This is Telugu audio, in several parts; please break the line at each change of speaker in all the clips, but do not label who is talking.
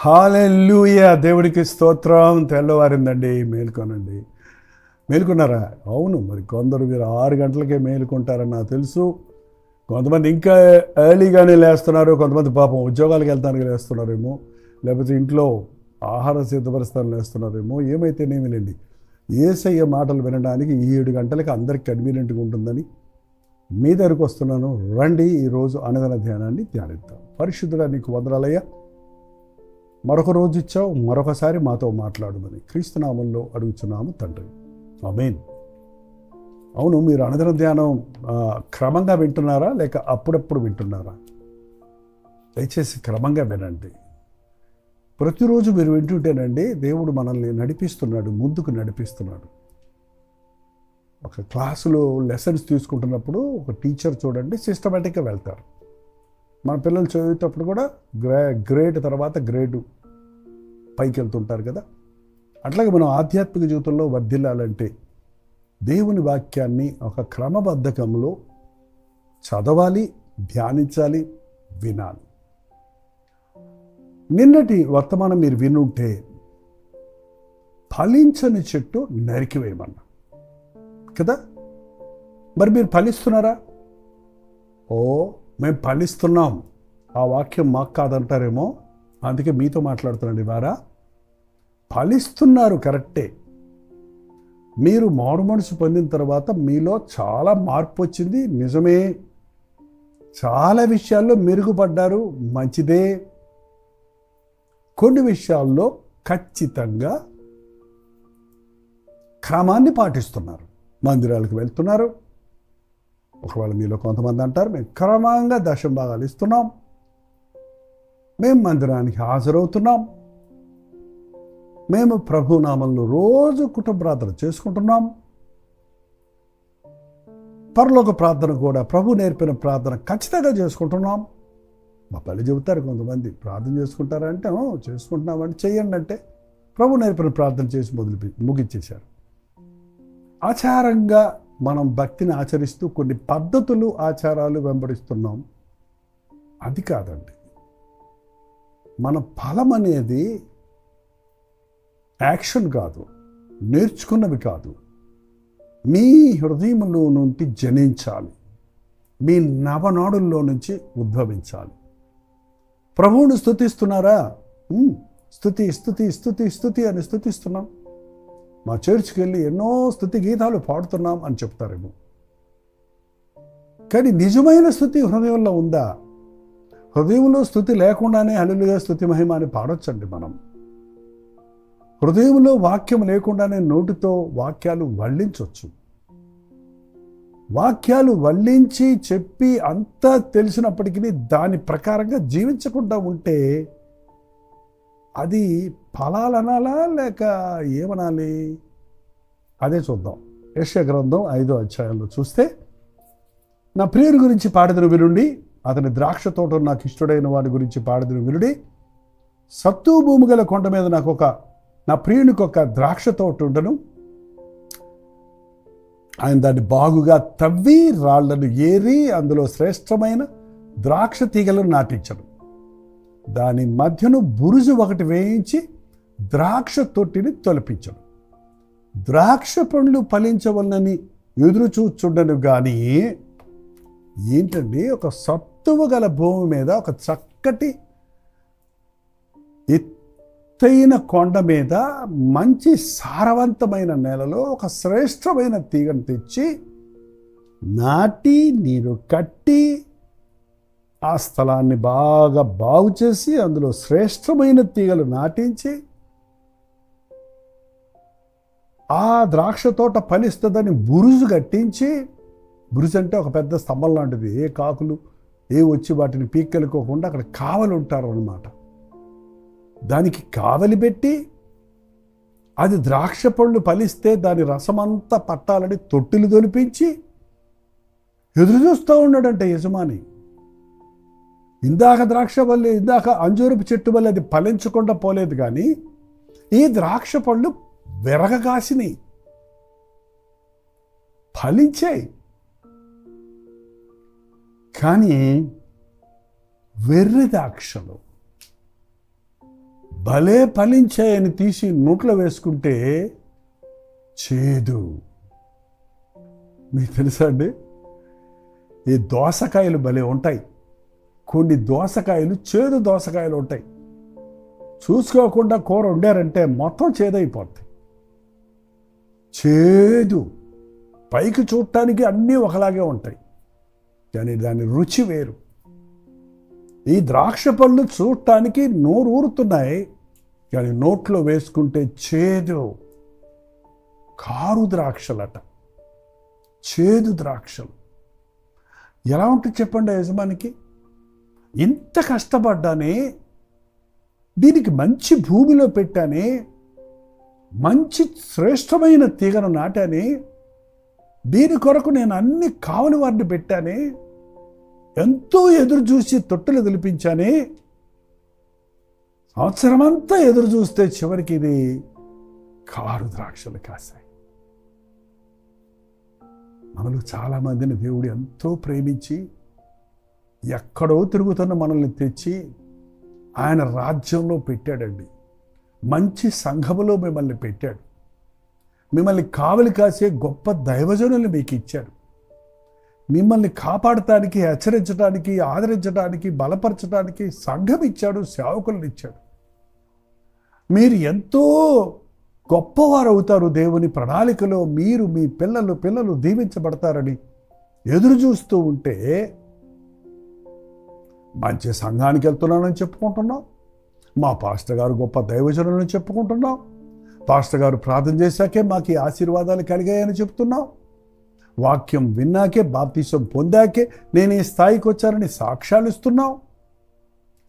హల్లెలూయా! దేవుడికి స్తోత్రం. తెల్లవారిందండి, మేలుకోనండి. మేలుకున్నారా? అవును, మరి కొందరు మీరు 6 గంటలకే మేలుకుంటారని నాకు తెలుసు. కొంతమంది ఇంకా ఎర్లీగానే లేస్తున్నారు. కొంతమంది పాపం ఉద్యోగాలకు వెళ్తానికి లేస్తున్నారేమో, లేకపోతే ఇంట్లో ఆహారం సిద్ధపరుస్తానికి లేస్తున్నారేమో. ఏమైతేనేమిలేండి, యేసయ్య మాటలు వినడానికి 7 గంటలకి అందరికి కన్వీనియంట్గా ఉంటుందని మీ దగ్గరకు వస్తున్నాను. రండి, ఈరోజు అనుదిన ధ్యానాన్ని ధ్యానిద్దాం. పరిశుద్ధుడా, నీకు వందనాలయ్యా. మరొక రోజు ఇచ్చావు, మరొకసారి మాతో మాట్లాడమని క్రీస్తునామంలో అడుగుచున్నాము తండ్రి, ఆమేన్. అవును, మీరు అనుదిన ధ్యానం క్రమంగా వింటున్నారా లేక అప్పుడప్పుడు వింటున్నారా? దయచేసి క్రమంగా వినండి. ప్రతిరోజు మీరు వింటుంటేనండి దేవుడు మనల్ని నడిపిస్తున్నాడు, ముందుకు నడిపిస్తున్నాడు. ఒక క్లాసులో లెసన్స్ తీసుకుంటున్నప్పుడు ఒక టీచర్ చూడండి సిస్టమేటిక్గా వెళ్తారు. మన పిల్లలు చదివేటప్పుడు కూడా గ్రేడ్ తర్వాత గ్రేడు పైకి వెళ్తుంటారు కదా. అట్లాగే మనం ఆధ్యాత్మిక జీవితంలో వర్ధిల్లాలంటే దేవుని వాక్యాన్ని ఒక క్రమబద్ధకంలో చదవాలి, ధ్యానించాలి, వినాలి. నిన్నటి వర్తమానం మీరు వినుంటే ఫలించని చెట్టు నరికివేయమన్నా కదా. మరి మీరు ఫలిస్తున్నారా? ఓ, మేము ఫలిస్తున్నాం, ఆ వాక్యం మాకు కాదంటారేమో, అందుకే మీతో మాట్లాడుతున్నాండి. వారా ఫలిస్తున్నారు, కరెక్టే. మీరు మారు మనసు పొందిన తర్వాత మీలో చాలా మార్పు వచ్చింది, నిజమే. చాలా విషయాల్లో మెరుగుపడ్డారు, మంచిదే. కొన్ని విషయాల్లో ఖచ్చితంగా క్రమాన్ని పాటిస్తున్నారు. మందిరాలకు వెళ్తున్నారు. ఒకవేళ మీలో కొంతమంది అంటారు, మేము క్రమంగా దశంభాగాలు ఇస్తున్నాం, మేము మందిరానికి హాజరవుతున్నాం, మేము ప్రభునామంలో రోజు కుటుంబ ప్రార్థన చేసుకుంటున్నాం, పరలోక ప్రార్థన కూడా ప్రభు నేర్పిన ప్రార్థన ఖచ్చితంగా చేసుకుంటున్నాం. మా పల్లె చెబుతారు కొంతమంది, ప్రార్థన చేసుకుంటారంటే చేసుకుంటున్నామంటే చెయ్యండి అంటే ప్రభు నేర్పిన ప్రార్థన చేసి ముగించేశారు. ఆచారంగా మనం భక్తిని ఆచరిస్తూ కొన్ని పద్ధతులు, ఆచారాలు వెంబడిస్తున్నాం. అది కాదండి. మన ఫలం అనేది యాక్షన్ కాదు, నేర్చుకున్నవి కాదు, మీ హృదయంలో నుండి జనించాలి, మీ నవనాడుల్లో నుంచి ఉద్భవించాలి. ప్రభువుని స్తుతిస్తున్నారా? స్తుతి స్తుతి స్తుతి స్తుతి అని స్తుతిస్తున్నాం. మా చర్చ్కి వెళ్ళి ఎన్నో స్తుతి గీతాలు పాడుతున్నాం అని చెప్తారేమో, కానీ నిజమైన స్తుతి హృదయంలో ఉందా? హృదయంలో స్తుతి లేకుండానే హల్లెలూయా స్తుతి మహిమ అని పాడొచ్చండి మనం. హృదయంలో వాక్యం లేకుండానే నోటితో వాక్యాలు వల్లించవచ్చు. వాక్యాలు వల్లించి చెప్పి అంతా తెలిసినప్పటికీ దాని ప్రకారంగా జీవించకుండా ఉంటే అది ఫలాలనాలా లేక ఏమనాలి? అదే చూద్దాం. యెషయా గ్రంథం 5వ అధ్యాయంలో చూస్తే, నా ప్రియుడి గురించి పాడెదను వినుడి, అతని ద్రాక్ష తోట నాకు ఇష్టడైన వాడి గురించి పాడెదను వినుడి. సత్తు భూమి గల కొండ మీద నా ప్రియునికి ఒక ద్రాక్ష తోట ఉండను. ఆయన దాన్ని బాగుగా తవ్వి రాళ్లను ఏరి అందులో శ్రేష్టమైన ద్రాక్ష తీగలను నాటించను. దాని మధ్యను బురుజు ఒకటి వేయించి ద్రాక్ష తొట్టిని తొలపించను. ద్రాక్ష పండ్లు ఫలించవలనని ఎదురు చూచుండను కానీ, ఏంటండి, ఒక సత్తువ గల భూమి మీద ఒక చక్కటి ఎత్తైన కొండ మీద మంచి సారవంతమైన నేలలో ఒక శ్రేష్టమైన తీగను తెచ్చి నాటి నీరు కట్టి ఆ స్థలాన్ని బాగు చేసి అందులో శ్రేష్టమైన తీగలు నాటించి ఆ ద్రాక్ష తోట ఫలిస్తుందని బురుజు కట్టించి, బురుజు అంటే ఒక పెద్ద స్తంభం లాంటిది, ఏ కాకులు వచ్చి వాటిని పీక్కెలుకోకుండా అక్కడ కావలి ఉంటారు అన్నమాట. దానికి కావలి పెట్టి అది ద్రాక్ష పళ్ళు ఫలిస్తే దాని రసమంతా పట్టాలని తొట్టిలు తొలిపించి ఎదురు చూస్తూ ఉన్నాడంట యజమాని. ఇందాక ద్రాక్ష వల్లే, ఇందాక అంజూరపు చెట్టు వల్ల అది ఫలించకుండా పోలేదు, కానీ ఈ ద్రాక్ష పళ్ళు విరగగాసినాయి, ఫలించాయి. కానీ వెర్రి ద్రాక్షలు భలే ఫలించాయని తీసి నోట్లో వేసుకుంటే చేదు. మీకు తెలుసా అండి, ఈ దోసకాయలు భలే ఉంటాయి. కొన్ని దోసకాయలు చేదు దోసకాయలు ఉంటాయి. చూసుకోకుండా కూర వండారంటే మొత్తం చేదైపోద్ది. చేదు, పైకి చూడటానికి అన్నీ ఒకలాగే ఉంటాయి, కానీ దాని రుచి వేరు. ఈ ద్రాక్ష పళ్ళు చూడటానికి నోరు ఊరుతున్నాయి, కానీ నోట్లో వేసుకుంటే చేదు. కారు ద్రాక్షలట, చేదు ద్రాక్షలు. ఎలా ఉంటుంది చెప్పండి యజమానికి? ఇంత కష్టపడ్డానే, దీనికి మంచి భూమిలో పెట్టానే, మంచి శ్రేష్టమైన తీగను నాటానే, దీని కొరకు నేను అన్ని కావలి వారిని పెట్టానే, ఎంతో ఎదురు చూసి తొట్టులు దులిపించానే, సంవత్సరమంతా ఎదురు చూస్తే చివరికి ఇది కారు ద్రాక్షలు కాశాయి. మనలో చాలామందిని దేవుడు ఎంతో ప్రేమించి ఎక్కడో తిరుగుతున్న మనల్ని తెచ్చి ఆయన రాజ్యంలో పెట్టాడండి. మంచి సంఘములో మిమ్మల్ని పెట్టాడు. మిమ్మల్ని కావలి కాసే గొప్ప దైవజనుల్ని మీకు ఇచ్చాడు. మిమ్మల్ని కాపాడటానికి, హెచ్చరించడానికి, ఆదరించడానికి, బలపరచడానికి సంఘం ఇచ్చాడు, సేవకులను ఇచ్చాడు. మీరు ఎంతో గొప్పవారు అవుతారు దేవుని ప్రణాళికలో. మీరు, మీ పిల్లలు దీవించబడతారని ఎదురు చూస్తూ ఉంటే, మంచి సంఘానికి వెళ్తున్నానని చెప్పుకుంటున్నాం, మా పాస్టర్ గారు గొప్ప దైవజనులని చెప్పుకుంటున్నాం, పాస్టర్ గారు ప్రార్థన చేశాకే మాకు ఈ ఆశీర్వాదాలు కలిగాయని చెప్తున్నాం, వాక్యం విన్నాకే, బాప్తిసం పొందాకే నేను ఈ స్థాయికి వచ్చానని సాక్ష్యాలు ఇస్తున్నాం.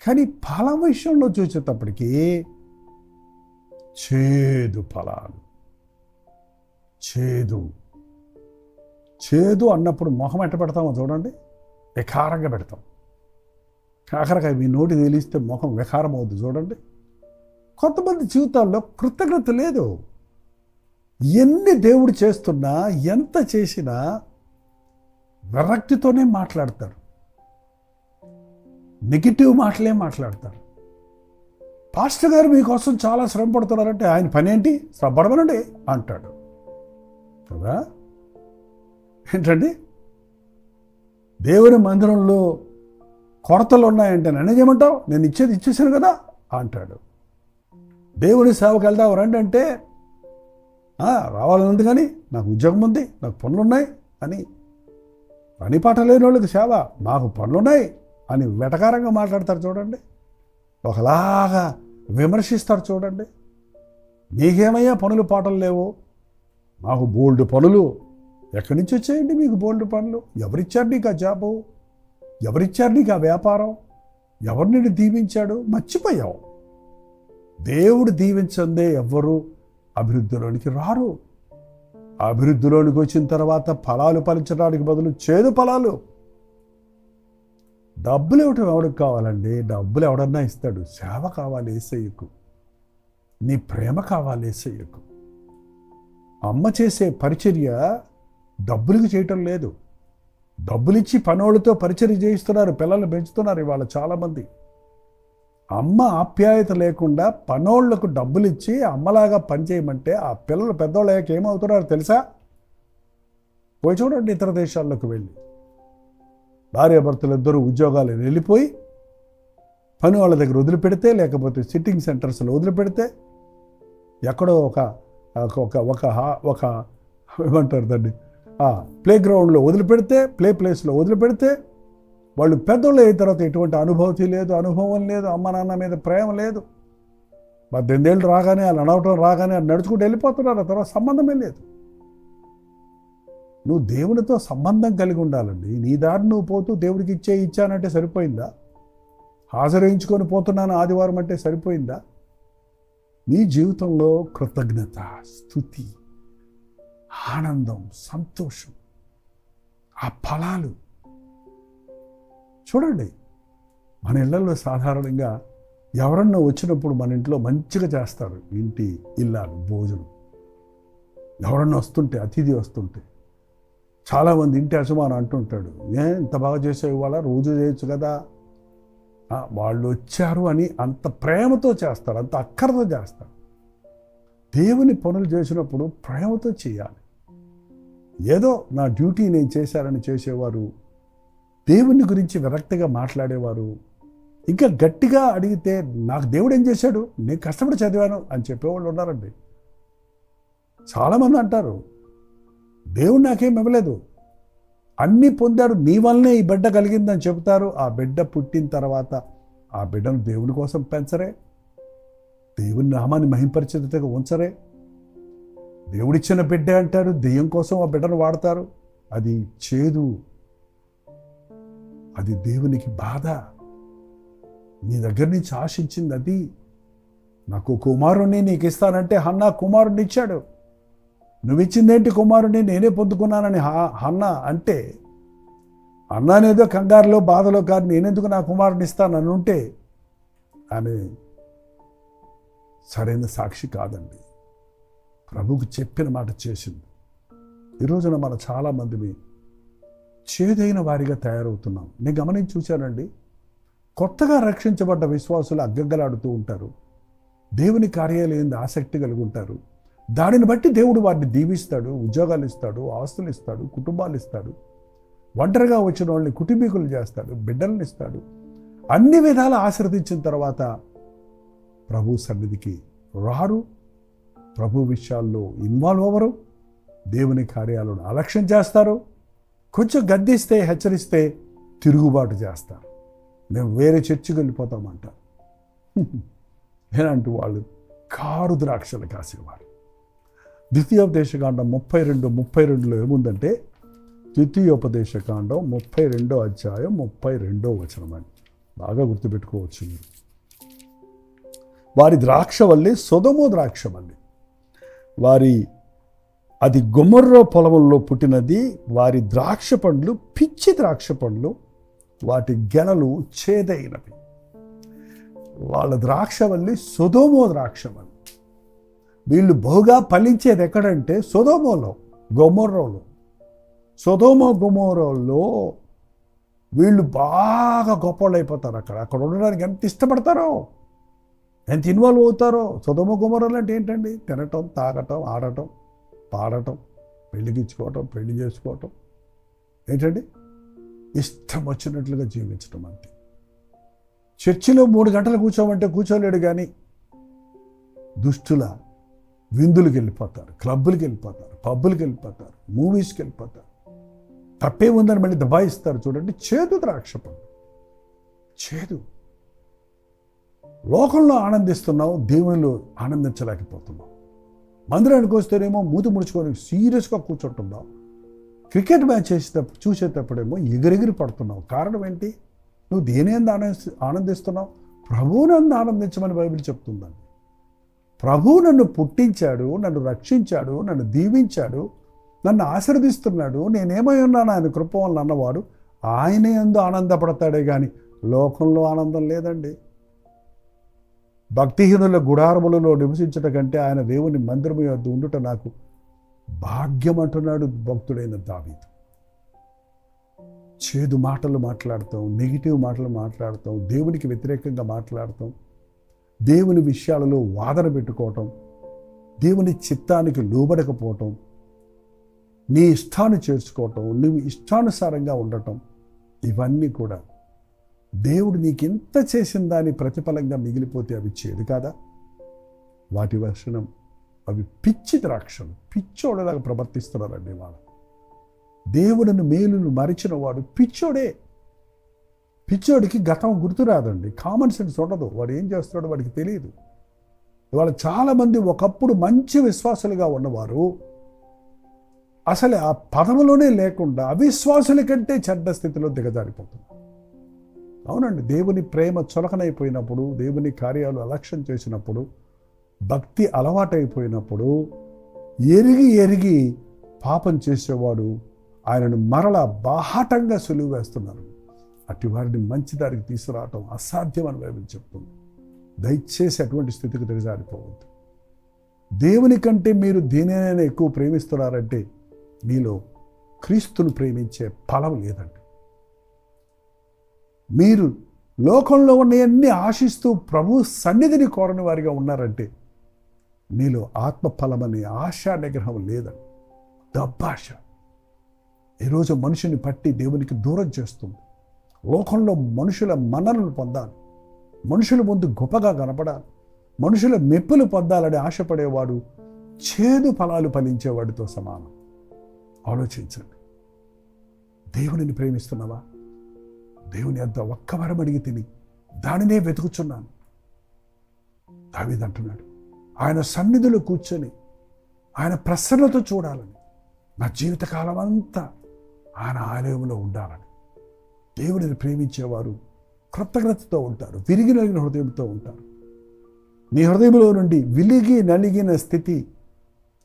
కానీ ఫలం విషయంలో చూసేటప్పటికీ చేదు ఫలాలు. చేదు అన్నప్పుడు మొహం ఎట్ట పెడతామో చూడండి, వికారంగా పెడతాం. కాకరకాయ మీ నోటి తేలిస్తే మొహం వికారం అవుతుంది చూడండి. కొంతమంది జీవితాల్లో కృతజ్ఞత లేదు. ఎన్ని దేవుడు చేస్తున్నా, ఎంత చేసినా విరక్తితోనే మాట్లాడతారు, నెగిటివ్ మాటలే మాట్లాడతారు. పాస్టర్ గారు మీకోసం చాలా శ్రమ పడుతున్నారంటే ఆయన పని ఏంటి? శ్రమ పడమనండి అంటాడు కదా. ఏంటండి, దేవుని మందిరంలో కొరతలు ఉన్నాయంటే నన్ను చేయమంటావు? నేను ఇచ్చేసాను కదా అంటాడు. దేవుని సేవకు వెళ్దాం రండి అంటే రావాలనుంది కానీ నాకు ఉద్యోగం ఉంది, నాకు పనులున్నాయి అని. పని పాట లేని వాళ్ళకి సేవ, నాకు పనులున్నాయి అని వెటకారంగా మాట్లాడతారు చూడండి. ఒకలాగా విమర్శిస్తారు చూడండి. నీకేమయ్యా పనులు పాటలు లేవు? మాకు బోల్డ్ పనులు. ఎక్కడి నుంచి వచ్చాయండి మీకు బోల్డ్ పనులు? ఎవరిచ్చారు నీకు ఆ జాబు? ఎవరిచ్చారు నీకు ఆ వ్యాపారం? ఎవరు నిన్ను దీవించాడు? మర్చిపోయావు. దేవుడు దీవించందే ఎవ్వరూ అభివృద్ధిలోనికి రారు. అభివృద్ధిలోనికి వచ్చిన తర్వాత ఫలాలు ఫలించడానికి బదులు చేదు ఫలాలు. డబ్బులు ఇవ్వటం ఎవరికి కావాలండి? డబ్బులు ఎవడన్నా ఇస్తాడు. సేవ కావాలి యేసయ్యకు, నీ ప్రేమ కావాలి యేసయ్యకు. అమ్మ చేసే పరిచర్య డబ్బులకు చేయటం లేదు. డబ్బులిచ్చి పనోళ్ళతో పరిచర్య చేయిస్తున్నారు, పిల్లల్ని పెంచుతున్నారు ఇవాళ చాలామంది. అమ్మ ఆప్యాయత లేకుండా పనోళ్లకు డబ్బులు ఇచ్చి అమ్మలాగా పనిచేయమంటే ఆ పిల్లలు పెద్దోళ్ళు అయ్యాక ఏమవుతున్నారో తెలుసా? పోయి చూడండి ఇతర దేశాల్లోకి వెళ్ళి. భార్యాభర్తలు ఇద్దరు ఉద్యోగాలు వెళ్ళిపోయి పని వాళ్ళ దగ్గర వదిలిపెడితే, లేకపోతే సిట్టింగ్ సెంటర్స్లో వదిలిపెడితే, ఎక్కడో ఒక ఏమంటారు దాన్ని, ప్లే గ్రౌండ్లో వదిలిపెడితే, ప్లేస్లో వదిలిపెడితే, వాళ్ళు పెద్దోళ్ళు అయిన తర్వాత ఎటువంటి అనుభవం లేదు, అమ్మ నాన్న మీద ప్రేమ లేదు. 18 ఏళ్ళు రాగానే వాళ్ళు నడవటం రాగానే వాళ్ళు నడుచుకుంటూ వెళ్ళిపోతున్నారు. ఆ తర్వాత సంబంధమే లేదు. నువ్వు దేవునితో సంబంధం కలిగి ఉండాలండి. నీ దారి నువ్వు పోతూ దేవుడికి ఇచ్చానంటే సరిపోయిందా? హాజరించుకొని పోతున్నాను ఆదివారం అంటే సరిపోయిందా? నీ జీవితంలో కృతజ్ఞత, స్తుతి, ఆనందం, సంతోషం, ఆ ఫలాలు చూడండి. మన ఇళ్లలో సాధారణంగా ఎవరన్నా వచ్చినప్పుడు మన ఇంట్లో మంచిగా చేస్తారు. ఇంటి ఇల్లాలు భోజనం ఎవరన్నా వస్తుంటే, అతిథి వస్తుంటే చాలామంది ఇంటి యజమాని అంటుంటాడు, ఇంత బాగా చేసే ఇవాళ రోజు చేయొచ్చు కదా వాళ్ళు వచ్చారు అని అంత ప్రేమతో చేస్తారు, అంత అక్కరతో చేస్తారు. దేవుని పనులు చేసినప్పుడు ప్రేమతో చేయాలి. ఏదో నా డ్యూటీ నేను చేశారని చేసేవారు, దేవుని గురించి విరక్తిగా మాట్లాడేవారు, ఇంకా గట్టిగా అడిగితే నాకు దేవుడు ఏం చేశాడు, నేను కష్టపడి చదివాను అని చెప్పేవాళ్ళు ఉన్నారండి. చాలామంది అంటారు దేవుడు నాకేం ఇవ్వలేదు, అన్నీ పొందాడు, నీ వల్లనే ఈ బిడ్డ కలిగిందని చెబుతారు. ఆ బిడ్డ పుట్టిన తర్వాత ఆ బిడ్డను దేవుని కోసం పెంచరే, దేవుని నామాన్ని మహింపరిచేదిగా ఉంచరే. దేవుడిచ్చిన బిడ్డ అంటారు, దెయ్యం కోసం ఆ బిడ్డను వాడతారు. అది చేదు, అది దేవునికి బాధ. నీ దగ్గర నుంచి ఆశించింది అది. నాకు కుమారుణ్ణి నీకు ఇస్తానంటే హన్నా కుమారుణ్ణి ఇచ్చాడు. నువ్వు ఇచ్చిందేంటి, కుమారుణ్ణి నేనే పొందుకున్నానని హన్నా అంటే, అన్నానేదో కంగారులో బాధలో కాదు, నేనెందుకు నా కుమారుని ఇస్తానని ఉంటే ఆమె సరైన సాక్షి కాదండి. ప్రభువుకు చెప్పిన మాట చేసింది. ఈ రోజున మనం చాలామందిని చేదైన వారిగా తయారవుతున్నాం. నేను గమనించి చూశానండి, కొత్తగా రక్షించబడ్డ విశ్వాసులు అగ్గగ్గలాడుతూ ఉంటారు, దేవుని కార్యాలు ఏంది ఆసక్తి కలిగి ఉంటారు. దానిని బట్టి దేవుడు వారిని దీవిస్తాడు, ఉద్యోగాలు ఇస్తాడు, ఆస్తులు ఇస్తాడు, కుటుంబాలు ఇస్తాడు, ఒంటరిగా వచ్చిన వాళ్ళని కుటుంబీకులు చేస్తాడు, బిడ్డలను ఇస్తాడు. అన్ని విధాలు ఆశీర్వదించిన తర్వాత ప్రభు సన్నిధికి రారు, ప్రభు విషయాల్లో ఇన్వాల్వ్ అవ్వరు, దేవుని కార్యాలను అలక్ష్యం చేస్తారు. కొంచెం గద్దిస్తే, హెచ్చరిస్తే తిరుగుబాటు చేస్తారు. మేము వేరే చర్చికి వెళ్ళిపోతామంటారు. ఏనంటూ వాళ్ళు కారు ద్రాక్షలు కాసేవారు. ద్వితీయోపదేశకాండం 32:32లో ఏముందంటే, ద్వితీయోపదేశకాండం 32వ అధ్యాయం 32వ వచనం అని బాగా గుర్తుపెట్టుకోవచ్చు మీరు. వారి ద్రాక్షవల్లి సొదొమ ద్రాక్షవల్లి, అది గొమొర్రా పొలముల్లో పుట్టినది. వారి ద్రాక్ష పండ్లు పిచ్చి ద్రాక్ష పండ్లు, వాటి గెలలు చేదైనవి. వాళ్ళ ద్రాక్షవల్లి సొదొమ ద్రాక్షవల్లి. వీళ్ళు బహుగా ఫలించేది ఎక్కడంటే గొమొర్రాలో. సొదొమ గొమొర్రాలో వీళ్ళు బాగా గొప్పవాళ్ళు అయిపోతారు. అక్కడ ఉండడానికి ఎంత ఇష్టపడతారో, ఎంత ఇన్వాల్వ్ అవుతారో. సొదొమ గొమొర్రాలు అంటే ఏంటండి? తినటం, తాగటం, ఆడటం, పాడటం, పెళ్లికిచ్చుకోవటం, పెళ్లి చేసుకోవటం, ఏంటండి ఇష్టం వచ్చినట్లుగా జీవించటం. అంతే. చర్చిలో 3 గంటలు కూర్చోమంటే కూర్చోలేడు, కానీ దుష్టుల విందులకు వెళ్ళిపోతారు, క్లబ్బులకి వెళ్ళిపోతారు, పబ్బులకి వెళ్ళిపోతారు, మూవీస్కి వెళ్ళిపోతారు. తప్పే ఉందని మళ్ళీ దబాయిస్తారు. చూడండి, చేదు ద్రాక్ష పండు, చేదు. లోకంలో ఆనందిస్తున్నావు, దేవునిలో ఆనందించలేకపోతున్నావు. మందిరానికి వస్తేనేమో మూతి ముడుచుకొని సీరియస్గా కూర్చుంటున్నావు. క్రికెట్ మ్యాచ్ చూసేటప్పుడేమో ఎగిరెగిరి పడుతున్నావు. కారణం ఏంటి? నువ్వు దేని ఆనందిస్తున్నావు? ప్రభువునందు ఆనందించమని బైబిల్ చెప్తుందండి. ప్రభువు నన్ను పుట్టించాడు, నన్ను రక్షించాడు, నన్ను దీవించాడు, నన్ను ఆశీర్వదిస్తున్నాడు, నేనేమై ఉన్నాను ఆయన కృప వల్ల అన్నవాడు ఆయన యందు ఆనందపడతాడే కానీ లోకంలో ఆనందం లేదండి. భక్తిహీనుల గుడారములలో నివసించట కంటే ఆయన దేవుని మందిరము యొద్ద ఉండుట నాకు భాగ్యం అంటున్నాడు భక్తుడైన దావీదు. చేదు మాటలు మాట్లాడతాం, నెగిటివ్ మాటలు మాట్లాడతాం, దేవునికి వ్యతిరేకంగా మాట్లాడతాం, దేవుని విషయాలలో వాదన పెట్టుకోవటం, దేవుని చిత్తానికి లోబడకపోవటం, నీ ఇష్టాన్ని చేర్చుకోవటం, నువ్వు ఇష్టానుసారంగా ఉండటం, ఇవన్నీ కూడా దేవుడు నీకు ఎంత చేసిన దాని ప్రతిఫలంగా మిగిలిపోతే అవి చేదు కాదా? వాటి వర్షణం అవి పిచ్చి ద్రాక్షలు. పిచ్చోడలాగా ప్రవర్తిస్తున్నారండి వాళ్ళు. దేవుడిని మేలును మరిచిన వాడు పిచ్చోడే. పిచ్చోడికి గతం గుర్తురాదండి, కామన్ సెన్స్ ఉండదు. వాడు ఏం చేస్తున్నాడో వాడికి తెలియదు. ఇవాళ చాలామంది ఒకప్పుడు మంచి విశ్వాసులుగా ఉన్నవారు అసలు ఆ పదములోనే లేకుండా అవిశ్వాసుల కంటే చెడ్డ స్థితిలో దిగజారిపోతున్నారు. అవునండి, దేవుని ప్రేమ చులకనైపోయినప్పుడు, దేవుని కార్యాలు అలక్ష్యం చేసినప్పుడు, భక్తి అలవాటైపోయినప్పుడు, ఎరిగి పాపం చేసేవాడు ఆయనను మరలా బాహాటంగా సులువు వేస్తున్నారు. అటు వారిని మంచి దారికి తీసుకురావటం అసాధ్యం అని బైబిల్ చెప్తుంది. దయచేసి అటువంటి స్థితికి దిగజారిపోవద్దు. దేవుని కంటే మీరు దేనినైనా ఎక్కువ ప్రేమిస్తున్నారంటే మీలో క్రీస్తును ప్రేమించే ఫలం లేదండి. మీరు లోకంలో ఉన్నవన్నీ ఆశిస్తూ ప్రభు సన్నిధిని కోరని వారిగా ఉన్నారంటే మీలో ఆత్మఫలమని ఆశా నిగ్రహం లేదని దబ్బాష ఈరోజు మనిషిని పట్టి దేవునికి దూరం చేస్తుంది. లోకంలో మనుషుల మన్ననలు పొందాలి, మనుషుల ముందు గొప్పగా కనపడాలి, మనుషుల మెప్పులు పొందాలని ఆశపడేవాడు చేదు ఫలాలు ఫలించేవాడితో సమానం. ఆలోచించండి. దేవునిని ప్రేమిస్తున్నావా? దేవుని అంత ఒక్క వరం అడిగి తిని దానినే వెతుకుచున్నాను. దావీదు అంటున్నాడు, ఆయన సన్నిధిలో కూర్చొని ఆయన ప్రసన్నతో చూడాలని, నా జీవితకాలం అంతా ఆయన ఆలయంలో ఉండాలని. దేవుడిని ప్రేమించేవారు కృతజ్ఞతతో ఉంటారు, విరిగి నలిగిన హృదయంతో ఉంటారు. నీ హృదయంలో నుండి విలిగి నలిగిన స్థితి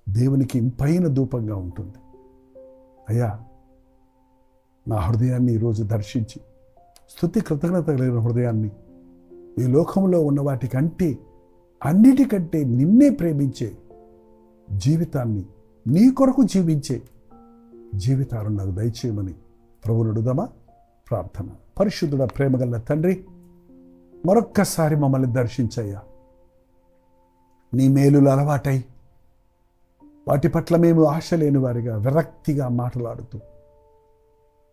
దేవునికి ఇంపైన ధూపంగా ఉంటుంది. అయ్యా, నా హృదయాన్ని ఈరోజు దర్శించి స్తుతి కృతజ్ఞత కలిగిన హృదయాన్ని ఈ లోకంలో ఉన్న వాటికంటే అన్నిటికంటే నిన్నే ప్రేమించే జీవితాన్ని, నీ కొరకు జీవించే జీవితాలను నాకు దయచేయమని ప్రభువుని అడుగుదామా? ప్రార్థన. పరిశుద్ధుడ, ప్రేమగల తండ్రి, మరొక్కసారి మమ్మల్ని దర్శించయ్యా. నీ మేలులు అలవాటై వాటి పట్ల మేము ఆశ లేని వారిగా విరక్తిగా మాట్లాడుతూ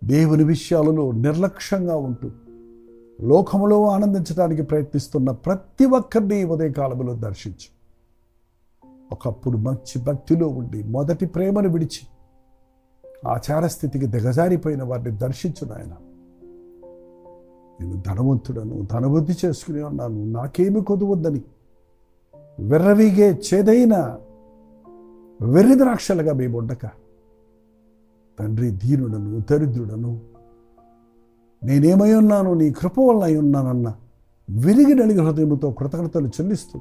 దేవుని విషయాలలో నిర్లక్ష్యంగా ఉంటూ లోకములో ఆనందించడానికి ప్రయత్నిస్తున్న ప్రతి ఒక్కరిని ఉదయకాలంలో దర్శించు. ఒకప్పుడు మంచి భక్తిలో ఉండి మొదటి ప్రేమను విడిచి ఆచార స్థితికి దిగజారిపోయిన వారిని దర్శించు నాయన. నేను ధనవంతుడను, ధనబుద్ధి చేసుకుని ఉన్నాను, నాకేమి కొదువద్దని విర్రవీగే చేదైన వెర్రి ద్రాక్షలుగా మేము ఉండక తండ్రి, దీనుడను, దరిద్రుడను, నేనేమై ఉన్నాను, నీ కృప వల్ల అయి ఉన్నానన్న విరిగి నలిగి హృదయముతో కృతజ్ఞతలు చెల్లిస్తూ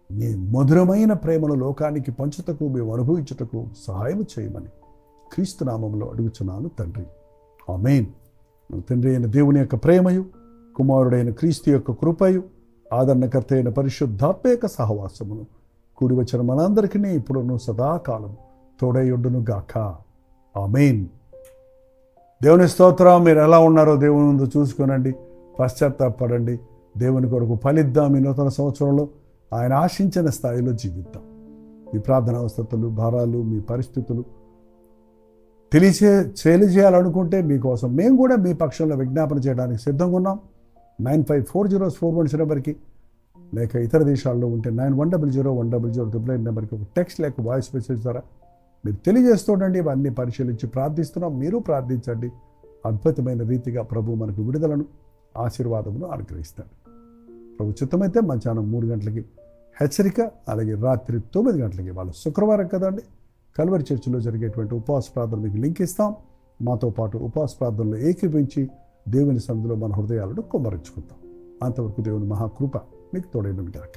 నీ మధురమైన ప్రేమను లోకానికి పంచుటకు, మేము అనుభవించుటకు సహాయం చేయమని క్రీస్తు నామంలో అడుగుచున్నాను తండ్రి. ఆమేన్. తండ్రి అయిన దేవుని యొక్క ప్రేమయు, కుమారుడైన క్రీస్తు యొక్క కృపయు, ఆదరణకర్త అయిన పరిశుద్ధాత్మ యొక్క సహవాసమును కూడి వచ్చిన మనందరికీ ఇప్పుడును సదాకాలం తోడయుండును గాక. ఆమేన్. దేవుని స్తోత్రం. మీరు ఎలా ఉన్నారో దేవుని ముందు చూసుకొనండి, పశ్చాత్తాపడండి, దేవుని కొరకు ఫలిద్దాం. ఈ నూతన సంవత్సరంలో ఆయన ఆశించిన స్థాయిలో జీవిద్దాం. మీ ప్రార్థన అవసరతలు, భారాలు, మీ పరిస్థితులు తెలియజేయాలనుకుంటే మీకోసం మేము కూడా మీ పక్షంలో విజ్ఞాపన చేయడానికి సిద్ధంగా ఉన్నాం. 954041 నెంబర్కి, లేక ఇతర దేశాల్లో ఉంటే 91001000 నెంబర్కి ఒక టెక్స్ట్ లేక వాయిస్ మెసేజ్ ద్వారా మీరు తెలియజేస్తుండండి. ఇవన్నీ పరిశీలించి ప్రార్థిస్తున్నాం. మీరు ప్రార్థించండి. అద్భుతమైన రీతిగా ప్రభు మనకు విడుదలను, ఆశీర్వాదమును అనుగ్రహిస్తాడు. ప్రభు చిత్తమైతే మధ్యాహ్నం 3 గంటలకి హెచ్చరిక, అలాగే రాత్రి 9 గంటలకి, వాళ్ళు శుక్రవారం కదండి, కల్వరి చర్చిలో జరిగేటువంటి ఉపవాస ప్రార్థన మీకు లింక్ ఇస్తాం. మాతో పాటు ఉపవాస ప్రార్థనలో ఏకీభవించి దేవుని సన్నిధిలో మన హృదయాలను కుమ్మరించుకుందాం. అంతవరకు దేవుని మహాకృప మీకు తోడైనను గాక.